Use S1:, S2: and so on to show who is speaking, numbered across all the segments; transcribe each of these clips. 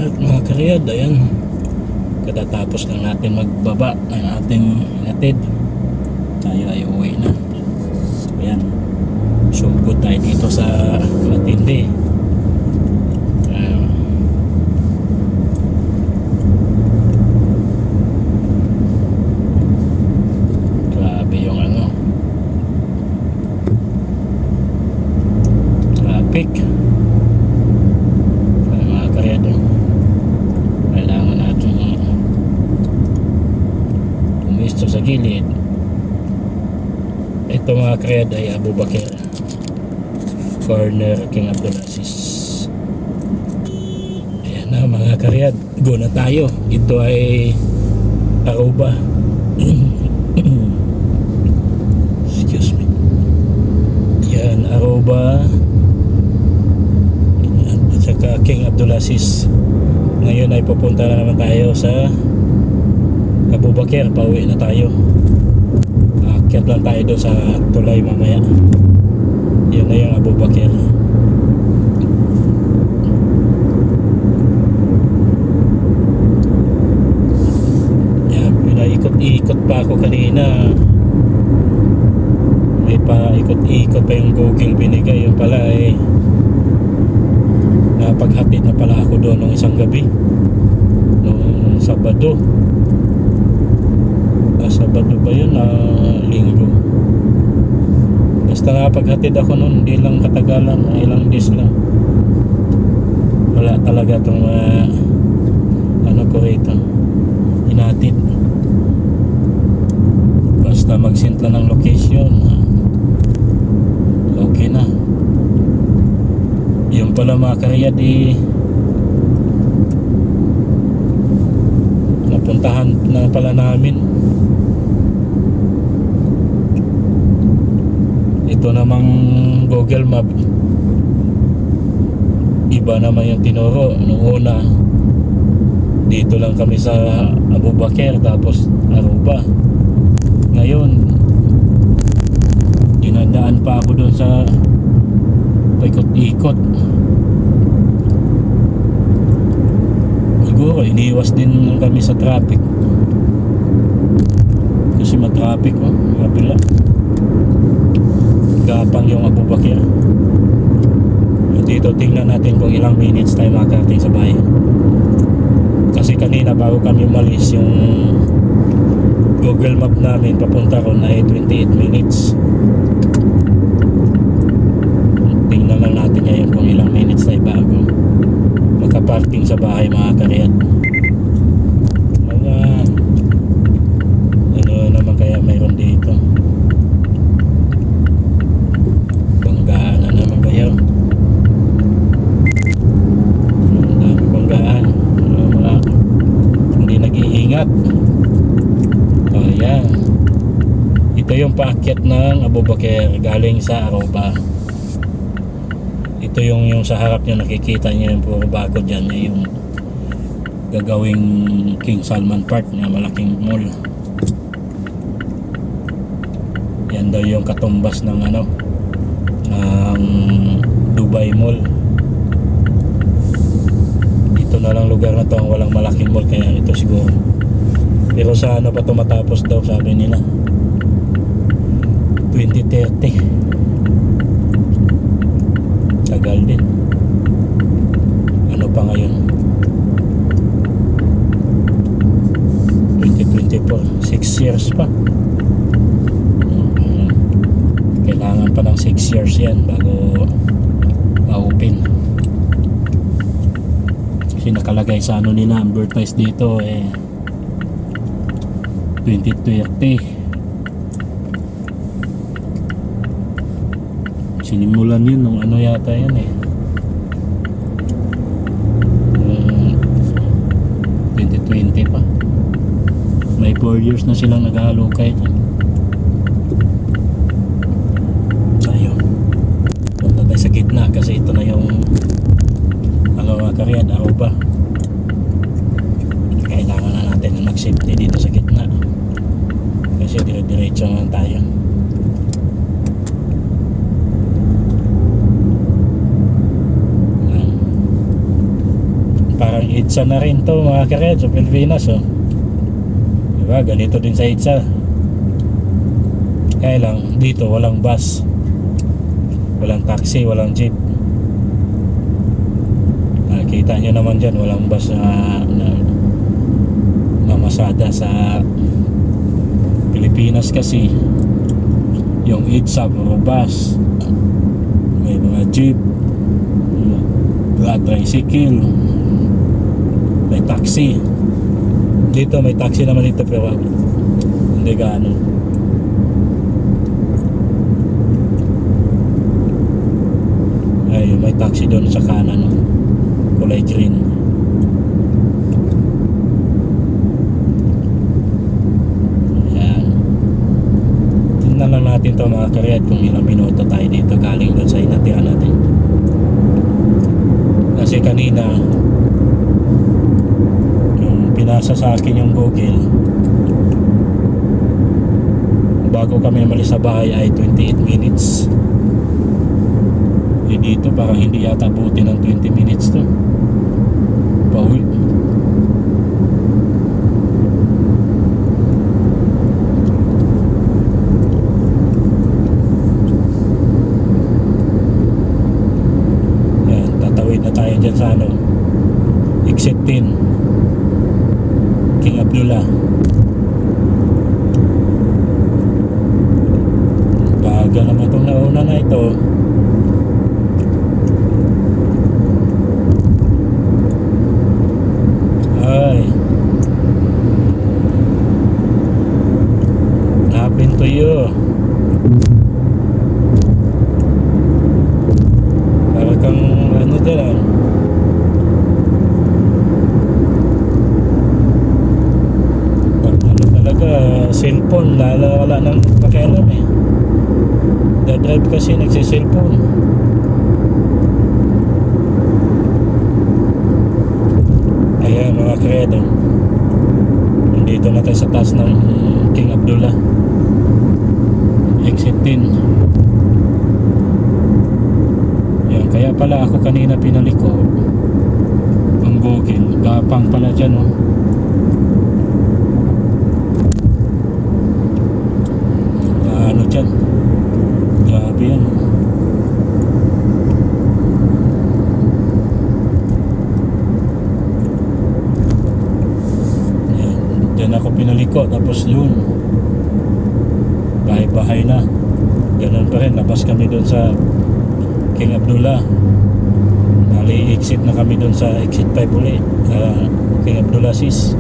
S1: At mga karyad, ayan, katatapos lang natin magbaba ng ating hinatid, tayo ay uwi na. Ayan, sugod tayo dito sa Matindi. Grabe yung ano, traffic. Mga karyad, kailangan natin tumisto sa gilid. Ito mga karyad ay Abu Bakr corner King Abdulaziz. Ayan na mga karyad, go na tayo. Ito ay Aruba. Excuse me. Yan, Aruba at saka King Abdulaziz. Ngayon ay pupunta na naman tayo sa Abu Bakr. Pauwi na tayo. Akyat lang tayo doon sa tulay mamaya. Yun na yung Abu Bakr. Yan, pinaikot-ikot pa ako kanina. May paikot-ikot pa yung Google binigay. Yung pala eh, napaghatid na pala ako doon nung isang gabi, nung Sabado. Sabado ba yun? Linggo. Basta napaghatid ako noon, hindi lang katagalan, ilang days lang. Wala talaga itong ano ko rito, hinatid. Basta mag-send lang ng location, okay na. Yung pala mga karyad napuntahan na pala namin. Ito namang Google Map, iba naman yung tinuro. Nung una, dito lang kami sa Abu Bakr, tapos Aruba. Ngayon, dinadaan pa ako doon sa paikot-ikot. Siguro iniwas din kami sa traffic kasi matraffic, kapila gapang yung Abu Bakr. Dito tingnan natin kung ilang minutes tayo makarating sa bahay, kasi kanina bago kami umalis, yung Google Map namin papunta ron ay 28 minutes. Tingnan lang natin ngayon kung ilang minutes tayo bago makaparking sa bahay mga karyat. Mga ano naman kaya mayroon dito, banggaan na naman kayo. Ang dami banggaan, mga hindi nag-iingat. Ayan, ito yung paakyat ng Abu Bakr galing sa Aruba. Ito yung sa harap nyo, nakikita nyo yung puro bako dyan, yung gagawing King Salman Park na malaking mall. Yan daw yung katumbas ng ano, ng Dubai Mall. Ito na lang lugar na to ang walang malaking mall, kaya ito siguro. Pero sa ano pa ito matapos daw, sabi nila 2030. Tagal din. Ano pa ngayon, 2024, 6 years pa. Kailangan pa ng 6 years yan bago ma-open. Kasi nakalagay sa ano nila, advertise dito 2030. Sinimulan yun nung ano yata yan 2020 pa. May 4 years na silang nag-aalokay dyan. Ayun, punta tayo sa gitna kasi ito na yung ano mga karyad, Aruba. Kailangan na natin mag-safety dito sa gitna kasi dire-diretso lang tayo. EDSA na rin to mga kared sa Pilipinas, oh. Diba, ganito din sa EDSA. Kaya lang dito walang bus, walang taxi, walang jeep. Kita nyo naman dyan, walang bus na mamasada sa Pilipinas. Kasi yung EDSA puro bus, may mga jeep, tricycle, may taxi. Dito may taxi naman dito pero hindi gaano. Ay, may taxi doon sa kanan, no? Kulay green. Ayan. Tingnan lang natin to mga karyat kung ilang minuto tayo dito galing doon sa inatihan natin. Kasi kanina yung pinasa sa akin yung Google, bago kami umalis sa bahay ay 28 minutes. Eh dito parang hindi yata buti ng 20 minutes to pauwi. Yan, tatawid na tayo dyan sa ano, exit 10 King Abdullah. Baga naman itong nauna na ito. Ay, happened to you. Para kang ano dyan, ah. Pag ano talaga, cellphone, wala nang pakialam eh. Dadrive kasi nagsiselfone. Ayan mga kredo, nandito na tayo sa taas ng King Abdullah, exit 10. Yan, kaya pala ako kanina pinaliko ang Google, gapang pala dyan, oh. Ano dyan, grabe yan. Diyan ako pinaliko, tapos yun bahay-bahay na. Ganun pa rin, labas kami doon sa King Abdullah. Nali exit na kami doon sa exit 5 ulit, King Abdullah 6.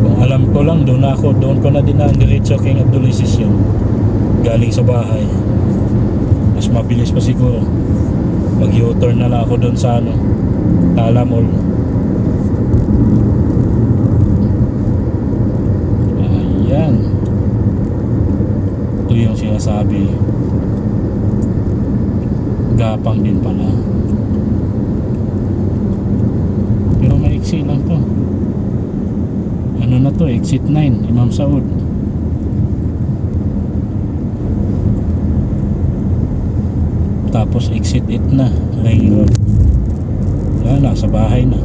S1: Kung alam ko lang, doon ko na din ang diretso King Abdullah 6 yun, galing sa bahay. Mas mabilis pa siguro, mag U-turn na lang ako doon sa ano, Tala Mall. Ayan, ito yung sinasabi, gapang din pala, pero maiksi lang to. Ano na to, exit 9 Imam Saud. Tapos exit 8 na Ring Road. Wala, nasa bahay na.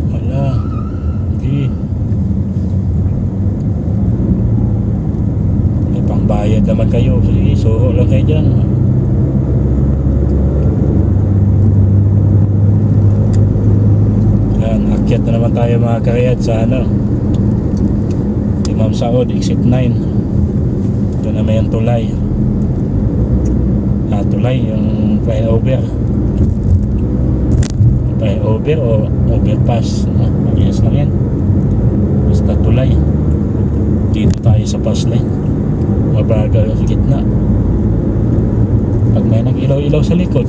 S1: Wala. Hindi. May pangbayad naman kayo. Sige, suho lang kayo dyan. Akyat na naman tayo mga karyat sa ano, Imam Saud, exit 9. Ito na may yung tulay. Tulay, yung flyover. Flyover o overpass, parehas lang yan. Basta tulay. Dito tayo sa pass line, mabagal sa gitna. Pag may nag-ilaw-ilaw sa likod,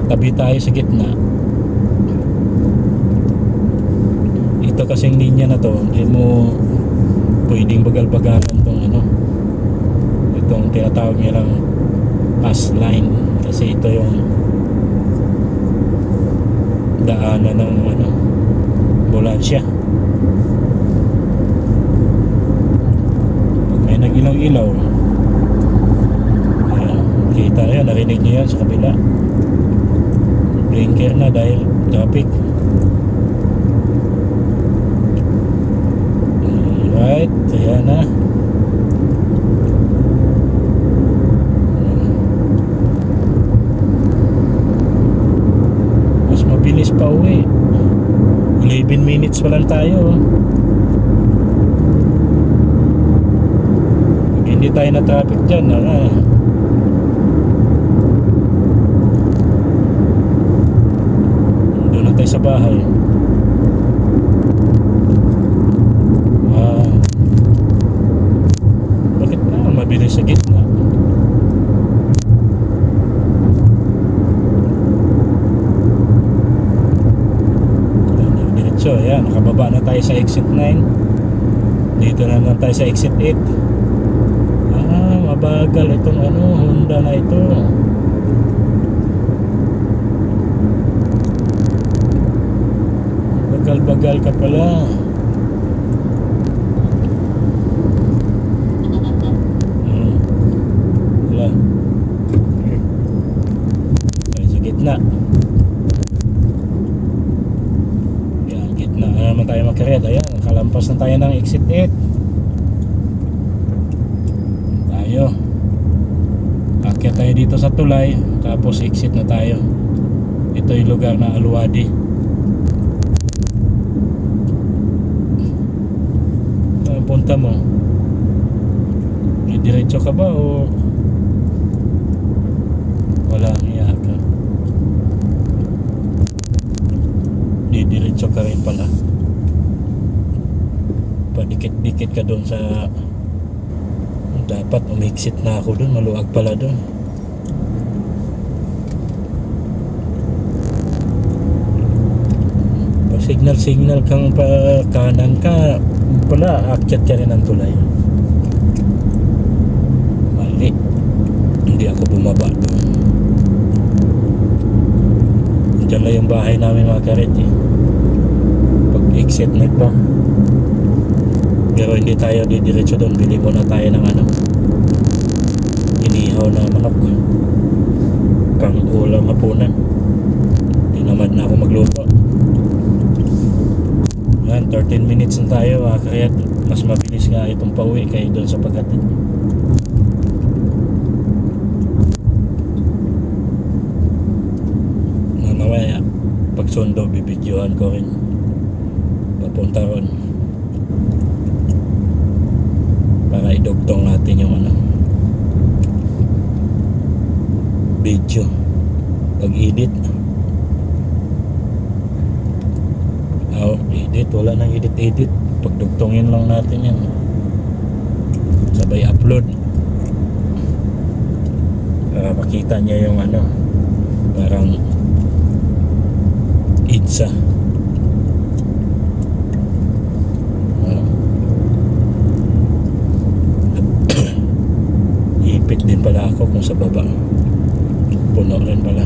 S1: tabi tayo sa gitna. Ito kasing linya na to, hindi mo pwedeng bagal-bagalan tong ano, itong tinatawag nilang pass line, kasi ito yung daanan ng ambulansya. Pag may nag-ilaw-ilaw, ayan, kita yan, narinig nyo yan sa kabila. Blinker na dahil traffic. Alright, ayan na. Mas mabilis pa uwi. 11 minutes pa lang tayo. Pag hindi tayo na traffic dyan, doon na tayo sa bahay. Bakit na mabilis sa gitna? So ayan, nakababa na tayo sa exit 9. Dito naman tayo sa exit 8. Mabagal itong Honda na ito. Bagal-bagal ka pala. Wala. Tayo sa gitna. Naman tayo magkared. Ayan, kalampas na tayo ng exit 8. Tayo akyat tayo dito sa tulay, tapos exit na tayo. Ito yung lugar na Aluwadi. Saan punta mo? Diretso ka ba o wala ang iya ka? Diretso ka rin pala. Padikit-dikit ka doon sa, dapat umexit na ako doon, maluwag pala doon. Pa signal kang pa kanan ka pala, akyat ka rin ang tulay. Mali, hindi ako bumaba doon. Diyan na yung bahay namin mga karet pag exit na ito. Pero hindi tayo didiretso doon. Bili muna tayo ng inihaw na manok pang ulam hapunan. Hindi naman na ako magluto. Yan, 13 minutes na tayo kaya mas mabilis nga itong pauwi kayo doon sa paghatid. Mamaya pag sundo bibidyohan ko rin papunta ron para idugtong natin yung video pag edit. Edit, wala nang edit. Pagdugtongin lang natin yan, sabay upload para makita niya yung parang itsa. Ipit din pala ako kung sa baba puno rin pala.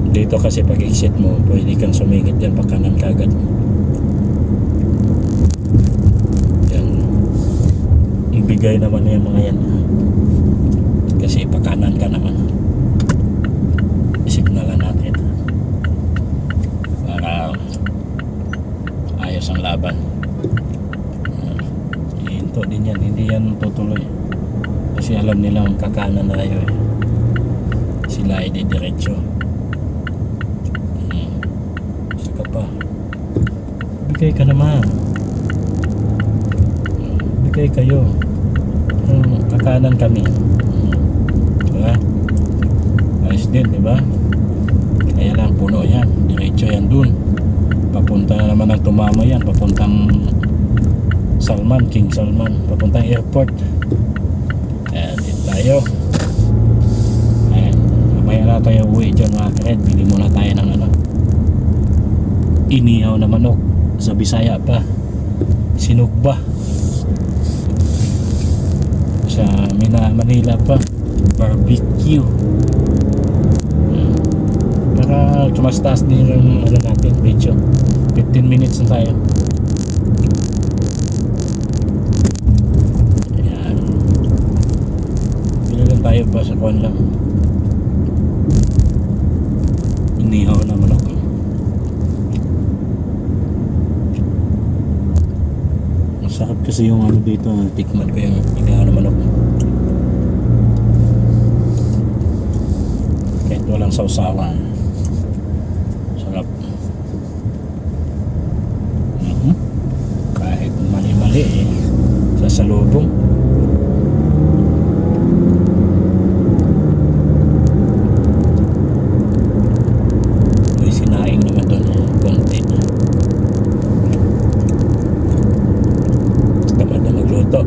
S1: Dito kasi pag exit mo pwede kang sumingit yan pa kanan kagad. Yan, ibigay naman na yung mga yan kasi pa kanan ka naman. Isignalan natin para ayos ang laban. Ihinto din yan, hindi yan tutuloy kasi alam nilang kakanan na tayo sila ay didiretso. Saka pa bigay ka naman, bigay kayo. Kakanan kami, diba? Ayos din, diba? Kaya lang puno yan, diretso yan dun. Papunta na naman ang tumama yan, papuntang Salman, King Salman, papuntang airport. Ayan, dito tayo. Ayan, mamaya na tayo uwi dyan mga kared. Bili muna tayo ng inihaw na manok. Sa Bisaya pa, sinugba. Sa Manila pa, barbecue. Para mas taas din yung ano natin, video. 15 minutes na tayo. Ayan. Bili lang tayo pa sa kuwan lang. Inihaw na manok. Masarap kasi yung ano dito, tikman ko yung inihaw na manok. Kahit walang sausawan. Sarap. Kahit mali-mali sasalubong. May sinaing naman doon, konti. Tamad na magluto.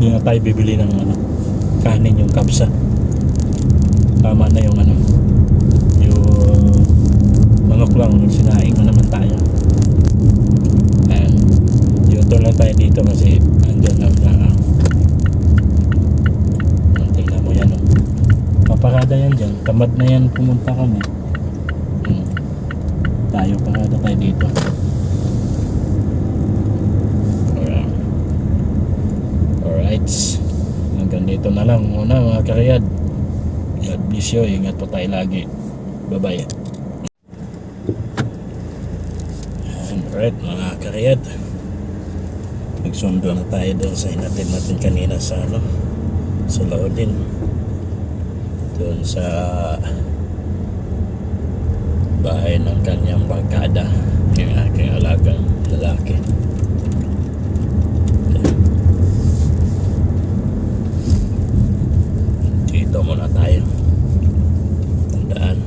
S1: Hindi na tayo bibili ng ano, kanin, yung kapsa. Tama na yung ano, yung manok lang, sinaing na naman tayo. And yuto lang tayo dito kasi andyan lang na tingnan mo yan, oh. Paparada yan dyan, tamad na yan pumunta kami. Tayo, parada tayo dito. Hanggang dito na lang muna mga kariyad. God bless you. Ingat po tayo lagi. Bye bye. Alright mga kariyad, nagsundo na tayo doon sa hinatid natin kanina sa ano, sa Laudin, doon sa bahay ng kanyang barkada, yung aking alagang lalaki. Dito muna tayo. Tandaan.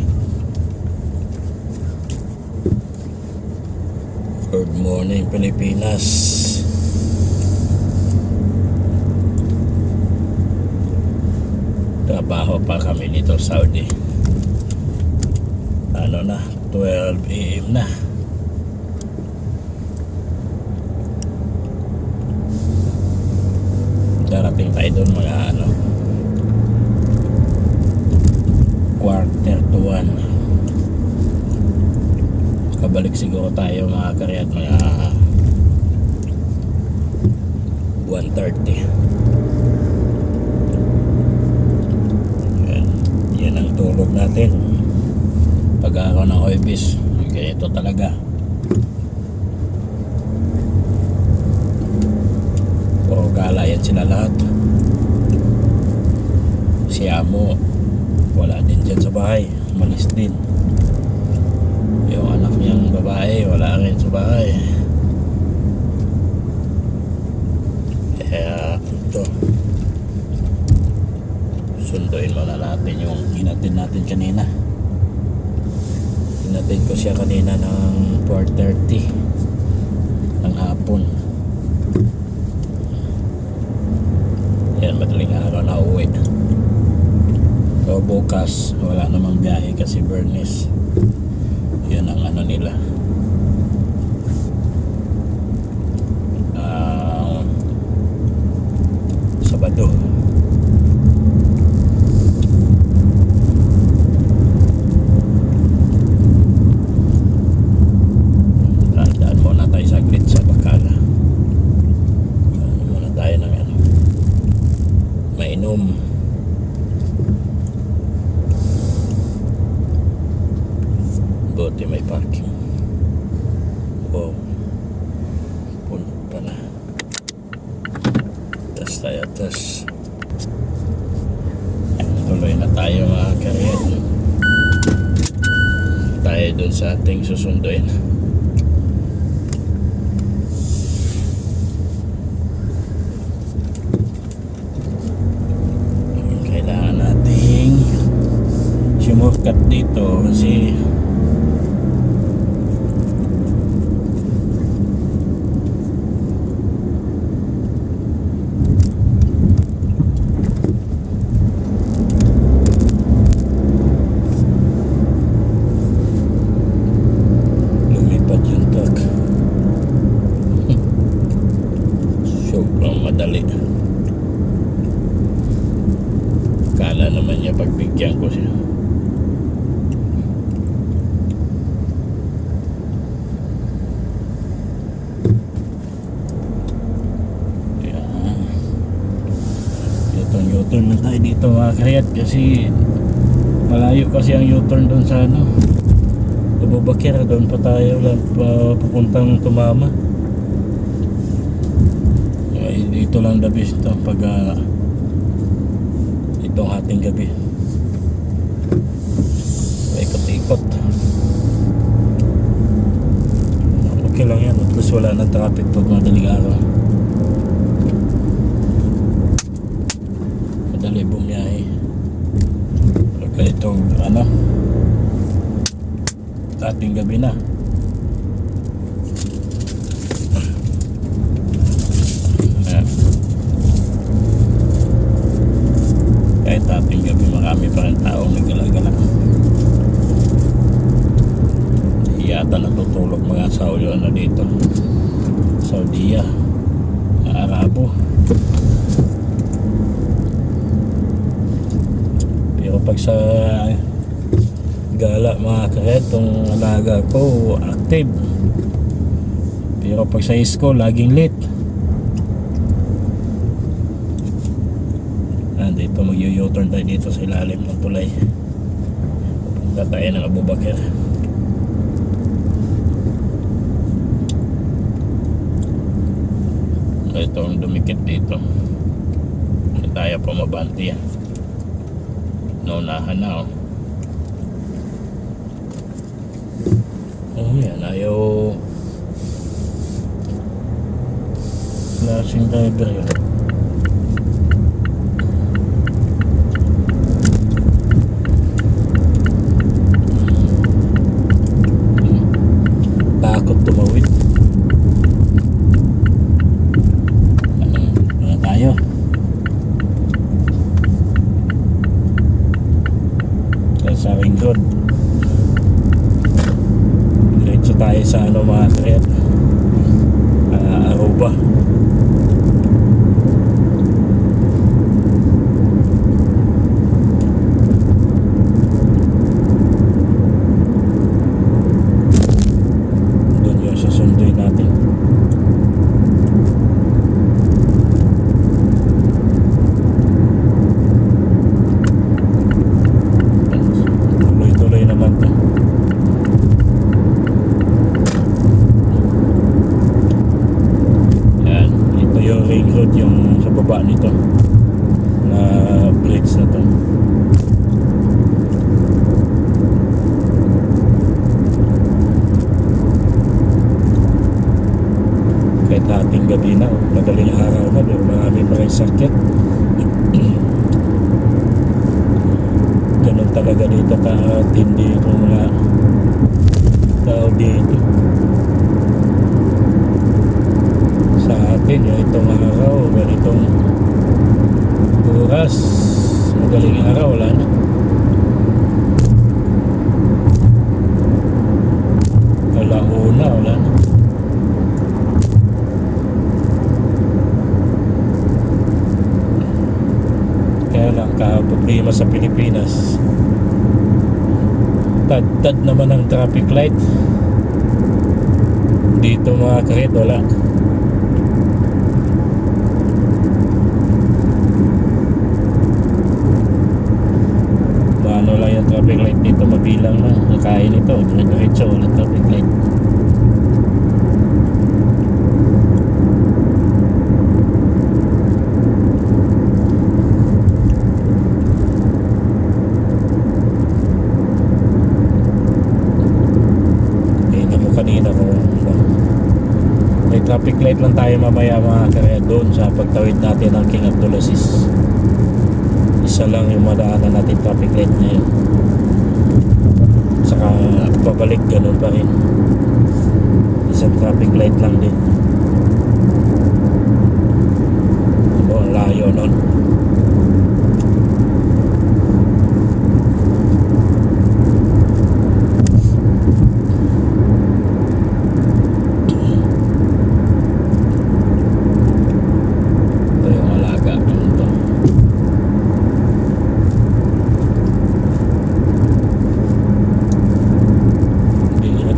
S1: Good morning Pilipinas. Trabaho pa kami dito sa Saudi. Ano na, 12 AM na. Darating tayo doon mga ano, quarter to 1. Kabalik siguro tayo mga kariyat mga 1:30. Yan ang tulog natin pag-araw ng Huwebes. Ganito talaga. Puro gala yan sila lahat. Si Amo wala din dyan sa bahay, umalis din. Yung anak niyang babae wala rin sa bahay. Kaya ito, sunduin muna natin yung hinatid natin kanina. Hinatid ko siya kanina ng 4:30 ng hapon. Yan, madaling araw na uwi. So bukas wala namang biyahe kasi Bernice. Yan ang ano nila, Sabado. Daan muna tayo saglit sa Bacala. Muna tayo ng ano, mainom. Buti may parking. Wow, punta na. Tas tayo, tas tuloy na tayo mga kariyat. Tayo dun sa ating susunduin. Kailangan nating sumurkat dito kasi dito mga karyat kasi malayo kasi ang U-turn doon sa ano Abubakir. Doon pa tayo papuntang Tumama. Dito lang the best to pag itong ating gabi ikot-ikot. Okay lang yan at least wala ng traffic pag madaling araw. Madali bumiyahe pagka itong ano ating gabi na. Kahit ating gabi marami pa rin taong naggalagala. Yata natutulog mga Saudi na dito. Saudiya, Arabo. Pero pag sa gala mga karet, itong alaga ko active. Pero pag sa school laging late. Dito mag-u-turn tayo dito sa ilalim ng tulay. Punta tayo ng Abubakir. Ito ang dumikit dito. Hindi tayo pumabanti yan. Naunahan na oh. Oh yan, ayaw lasing driver yun. Takot tumawid. Ano tayo? Sa ring road. Diretso tayo sa ano mga karet, Aruba. Doon yung susunduin natin. Tuloy-tuloy naman to. Yan, ito yung ring road, yung sa baba nito na bridge na to. Kahit ating gabi na, madaling araw na, marami pa rin sakit. Ganun talaga dito katindi itong mga tao dito. Sa atin, yung itong araw, ganitong oras, madaling araw, wala na. Alauna, wala na. Kaya lang problema sa Pilipinas, tad naman ang traffic light. Dito mga karet, wala. Ano lang yung traffic light dito, mabilang na. Nakain ito, diretso, wala traffic light. Kanina ko may traffic light lang tayo mamaya mga kaya doon sa pagtawid natin ng King Abdulaziz. Isa lang yung madaanan natin traffic light ngayon, saka pabalik ganun pa rin, isang traffic light lang din. Ang layo nun.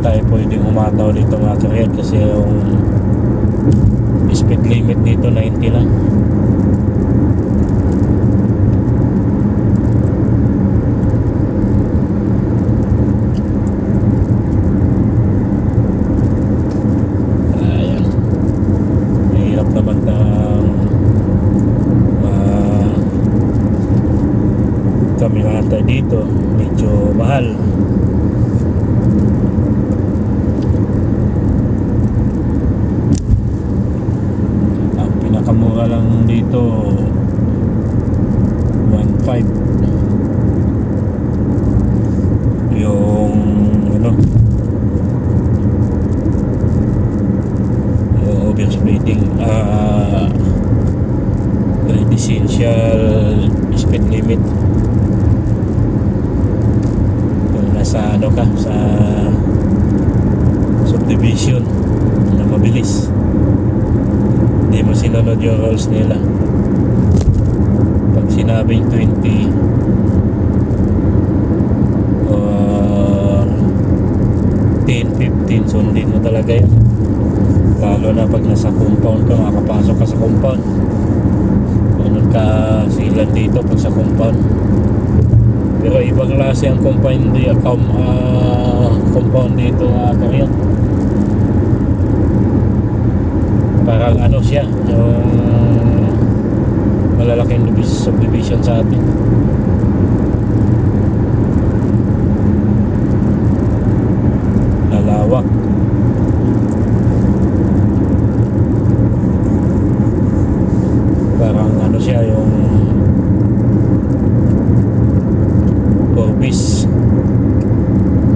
S1: Tayo pwedeng umataw dito mga karyat kasi yung speed limit dito 90 lang. dito 1.5 yung ano, yung overspeeding, essential speed limit. Kung nasa ano ka sa subdivision na mabilis, hindi mo sinunod yung rules nila. Pag sinabing 20 or 10, 15, sundin mo talaga yun. Lalo na pag nasa compound ka, makakapasok ka sa compound. Ganun ka silan dito pag sa compound. Pero ibang klase ang compound dito, Karian. Parang ano siya, yung malalaking subdivision sa atin. Lalawak. Parang ano siya, yung Forbis.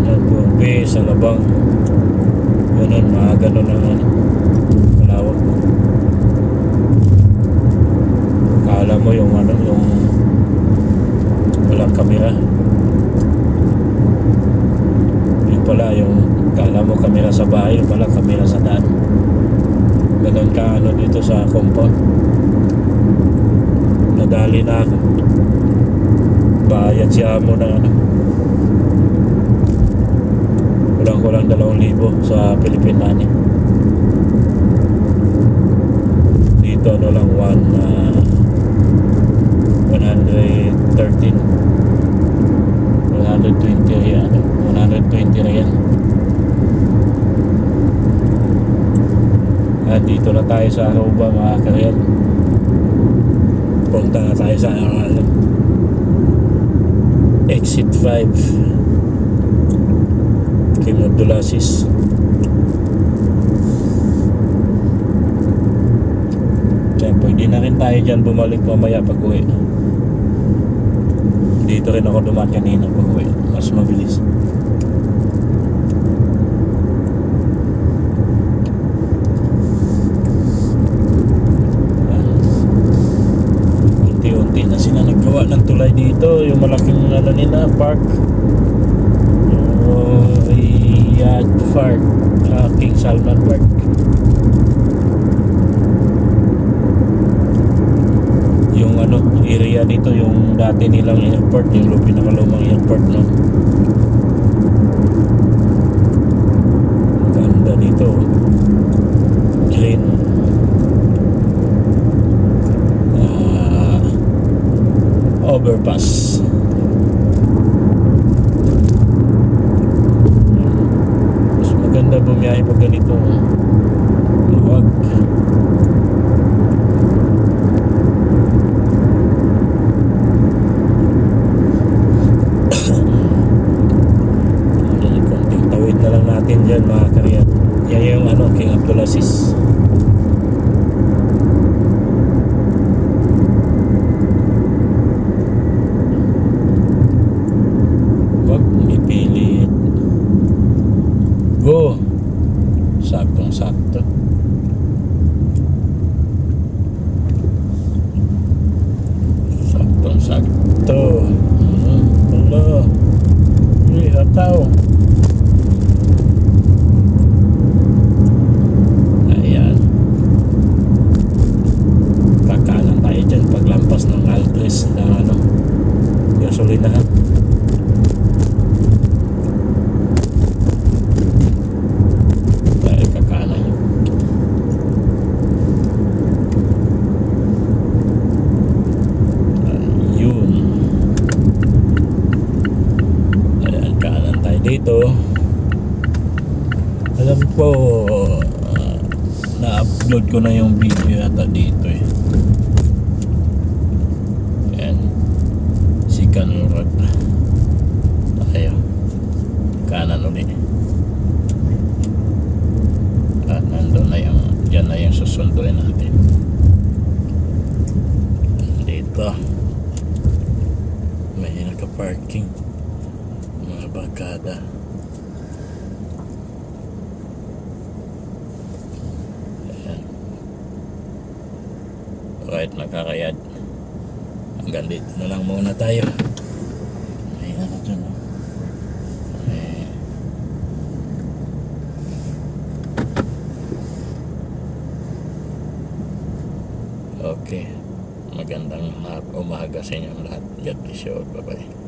S1: Yan, Forbis, Alabang. Ganun, mga ganun lang ano. Malawak. Kala mo yung ano, yung walang kamera. Yung pala, yung kala mo kamera sa bahay, yung pala kamera sa daan. Ganun ka ano dito sa compound. Nadali na ako. Bayad siya mo ng ano, kulang 2,000 sa Philippine money. Dito ano lang 113 120 riyan, 120 riyan. At dito na tayo sa Aruba, mga Karian. Punta na tayo sa exit 5 King Abdulaziz. Kaya pwede na rin tayo dyan bumalik mamaya pag uwi. Dito rin ako dumaan kanina pag uwi, mas mabilis. Unti-unti na sila naggawa ng tulay dito. Yung malaking ano nila, park, Riyadh Park, King Salman Park. Yung ano, area dito, yung dati nilang airport, yung pinakalumang airport, no? Ganda dito, green. Overpass. Mas maganda bumiyahe pag ganito, luwag. Konting tawid na lang natin dyan, mga Karian. Yan yung ano, King Abdulaziz. Ipilit. Go. Saktong-sakto. Saktong-sakto. Wala. Hindi, hataw. Ayan. Kakanan tayo dyan paglampas ng Aldres na ano, gasolinahan. Dito alam ko na-upload ko na yung video yata dito eh. Ayan, Sikan Road tayo, kanan ulit at nandun na yung, dyan na yung susunduin natin. Ito. May naka-parking. Mga barkada. Ayan. Alright, nakakayad. Hanggang dito na lang muna tayo. May ano dyan, no? Okay. Magandang umaga sa inyong lahat. God bless you all. Bye-bye.